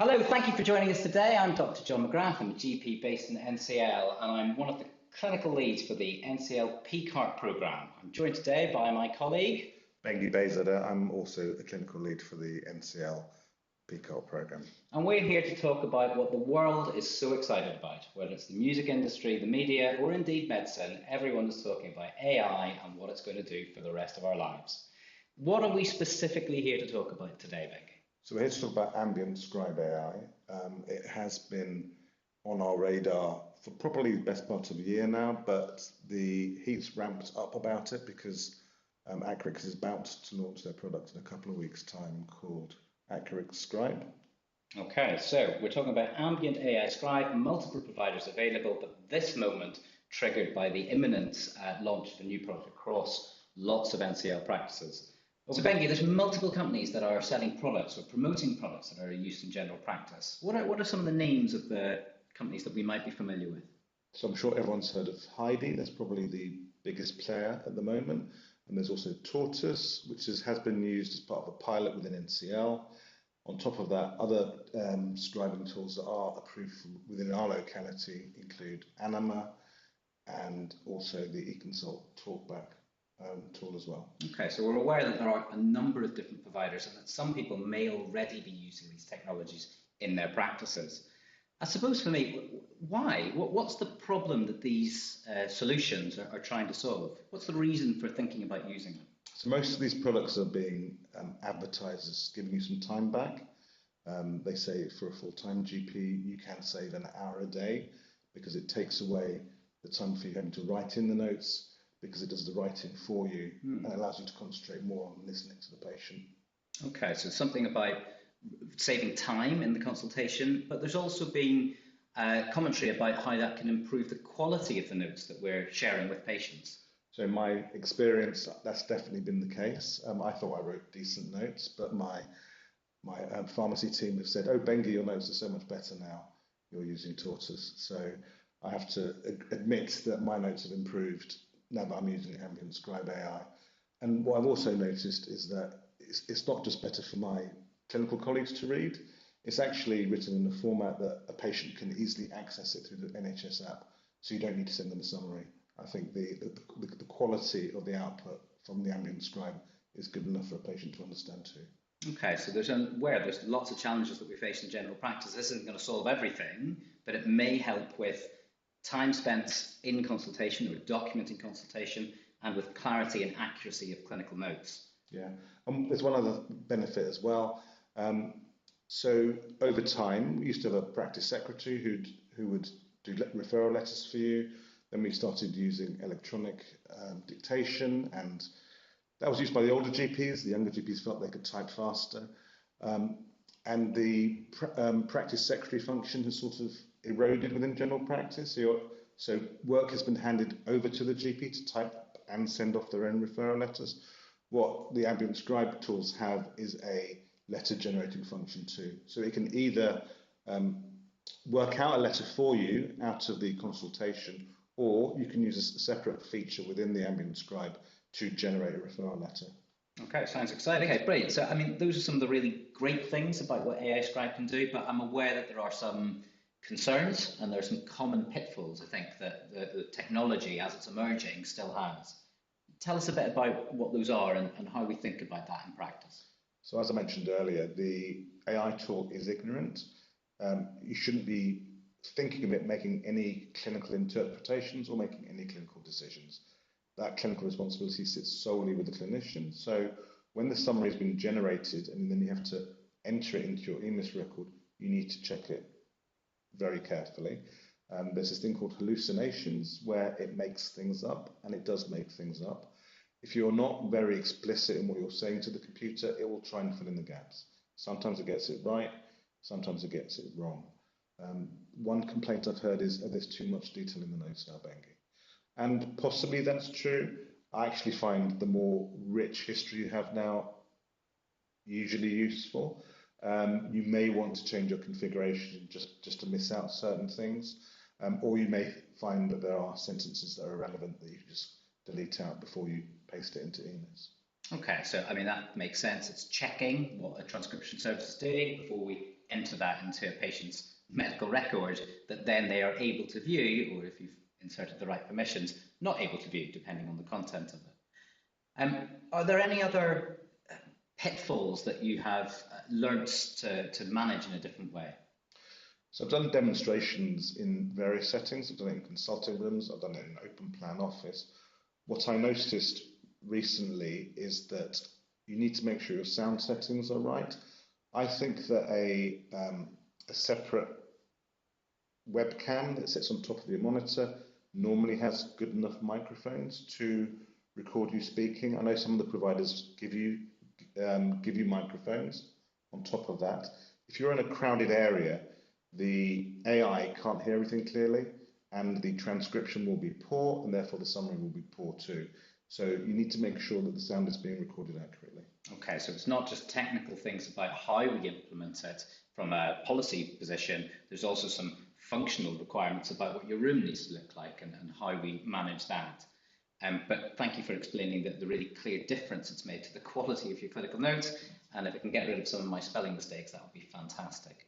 Hello, thank you for joining us today. I'm Dr. John McGrath. I'm a GP based in NCL, and I'm one of the clinical leads for the NCL PCART programme. I'm joined today by my colleague, Bengi Bezada. I'm also a clinical lead for the NCL PCART programme. And we're here to talk about what the world is so excited about, whether it's the music industry, the media, or indeed medicine. Everyone is talking about AI and what it's going to do for the rest of our lives. What are we specifically here to talk about today, Bengi? So we're here to talk about Ambient Scribe AI. It has been on our radar for probably the best part of a year now, but the heat's ramped up about it because Acrix is about to launch their product in a couple of weeks' time called Acrix Scribe. Okay, so we're talking about Ambient AI Scribe, multiple providers available, but this moment triggered by the imminent launch of a new product across lots of NCL practices. So Bengi, there's multiple companies that are selling products or promoting products that are used in general practice. What are some of the names of the companies that we might be familiar with? So I'm sure everyone's heard of Heidi. That's probably the biggest player at the moment. And there's also Tortoise, which has been used as part of a pilot within NCL. On top of that, other scribing tools that are approved within our locality include Anima and also the eConsult Talkback tool as well. Okay, so we're aware that there are a number of different providers and that some people may already be using these technologies in their practices. I suppose for me, why? What's the problem that these solutions are trying to solve? What's the reason for thinking about using them? So most of these products are being advertised as giving you some time back. They say for a full-time GP, you can save an hour a day because it takes away the time for you having to write in the notes, because it does the writing for you and allows you to concentrate more on listening to the patient. Okay, so something about saving time in the consultation, but there's also been commentary about how that can improve the quality of the notes that we're sharing with patients. So in my experience, that's definitely been the case. I thought I wrote decent notes, but my pharmacy team have said, "Oh, Bengi, your notes are so much better now. You're using Tortoise." So I have to admit that my notes have improved now that I'm using Ambient Scribe AI. And what I've also noticed is that it's not just better for my clinical colleagues to read, it's actually written in a format that a patient can easily access it through the NHS app, so you don't need to send them a summary. I think the quality of the output from the Ambient Scribe is good enough for a patient to understand too. Okay, so there's lots of challenges that we face in general practice. This isn't going to solve everything, but it may help with time spent in consultation or documenting consultation and with clarity and accuracy of clinical notes. Yeah, there's one other benefit as well. So over time, we used to have a practice secretary who would do referral letters for you. Then we started using electronic dictation, and that was used by the older GPs. The younger GPs felt they could type faster. And the practice secretary function has sort of eroded within general practice. So work has been handed over to the GP to type and send off their own referral letters. What the Ambient Scribe tools have is a letter generating function too. So it can either work out a letter for you out of the consultation, or you can use a separate feature within the Ambient Scribe to generate a referral letter. Okay, sounds exciting. Okay, brilliant. So, I mean, those are some of the really great things about what AI Scribe can do, but I'm aware that there are some concerns and there are some common pitfalls, I think, that the technology as it's emerging still has. Tell us a bit about what those are and how we think about that in practice. So as I mentioned earlier, the AI tool is ignorant. You shouldn't be thinking of it making any clinical interpretations or making any clinical decisions. That clinical responsibility sits solely with the clinician. So when the summary has been generated and then you have to enter it into your EMIS record, you need to check it very carefully. There's this thing called hallucinations where it makes things up, and it does make things up. If you're not very explicit in what you're saying to the computer, it will try and fill in the gaps. Sometimes it gets it right, sometimes it gets it wrong. One complaint I've heard is, there's too much detail in the notes now, Bengi. And possibly that's true. I actually find the more rich history you have now usually useful. You may want to change your configuration just to miss out certain things, or you may find that there are sentences that are irrelevant that you can just delete out before you paste it into EMIS. Okay, so I mean that makes sense. It's checking what a transcription service is doing before we enter that into a patient's medical record that then they are able to view, or if you've inserted the right permissions, not able to view, depending on the content of it. Are there any other pitfalls that you have learnt to manage in a different way? So I've done demonstrations in various settings. I've done it in consulting rooms. I've done it in an open plan office. What I noticed recently is that you need to make sure your sound settings are right. I think that a separate webcam that sits on top of your monitor normally has good enough microphones to record you speaking. I know some of the providers give you microphones on top of that. If you're in a crowded area, the AI can't hear everything clearly, and the transcription will be poor, and therefore the summary will be poor too. So you need to make sure that the sound is being recorded accurately. Okay, so it's not just technical things about how we implement it from a policy position, there's also some functional requirements about what your room needs to look like and how we manage that. But thank you for explaining the really clear difference it's made to the quality of your clinical notes, and if it can get rid of some of my spelling mistakes, that would be fantastic.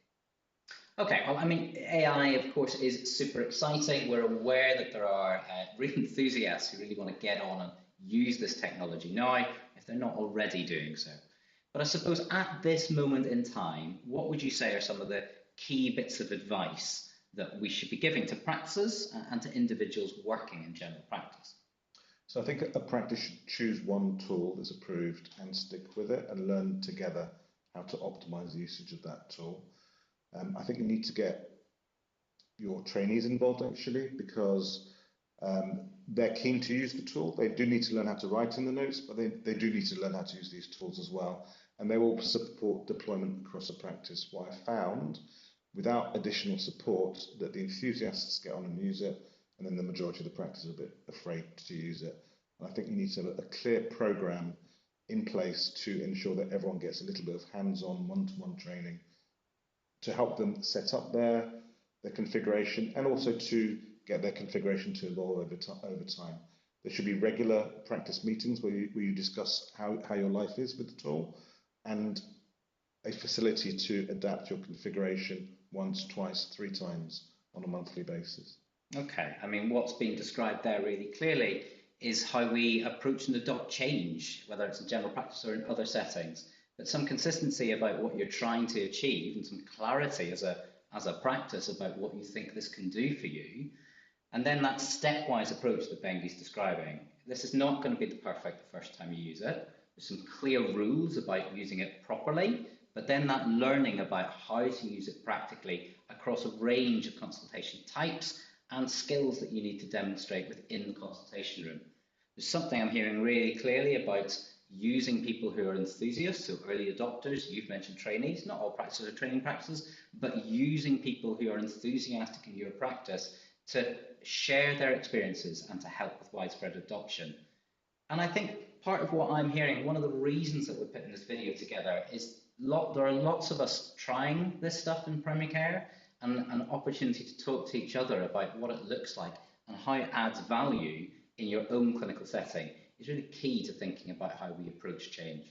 Okay, well, I mean, AI, of course, is super exciting. We're aware that there are real enthusiasts who really want to get on and use this technology now, if they're not already doing so. But I suppose at this moment in time, what would you say are some of the key bits of advice that we should be giving to practices and to individuals working in general practice? So I think a practice should choose one tool that's approved and stick with it and learn together how to optimize the usage of that tool. I think you need to get your trainees involved actually, because they're keen to use the tool. They do need to learn how to write in the notes, but they do need to learn how to use these tools as well. And they will support deployment across a practice. What I found, without additional support, that the enthusiasts get on and use it, and then the majority of the practice are a bit afraid to use it. And I think you need to have a clear program in place to ensure that everyone gets a little bit of hands-on, one-to-one training to help them set up their configuration, and also to get their configuration to evolve over time. There should be regular practice meetings where you discuss how your life is with the tool, and a facility to adapt your configuration once, twice, 3 times on a monthly basis. Okay, I mean, what's been described there really clearly is how we approach and adopt change, whether it's in general practice or in other settings. But some consistency about what you're trying to achieve, and some clarity as a practice about what you think this can do for you. And then that stepwise approach that Bengi's describing. This is not going to be the perfect the first time you use it. There's some clear rules about using it properly, but then that learning about how to use it practically across a range of consultation types and skills that you need to demonstrate within the consultation room. There's something I'm hearing really clearly about using people who are enthusiasts, so early adopters. You've mentioned trainees. Not all practices are training practices, but using people who are enthusiastic in your practice to share their experiences and to help with widespread adoption. And I think part of what I'm hearing, one of the reasons that we're putting this video together is there are lots of us trying this stuff in primary care, and an opportunity to talk to each other about what it looks like and how it adds value in your own clinical setting is really key to thinking about how we approach change.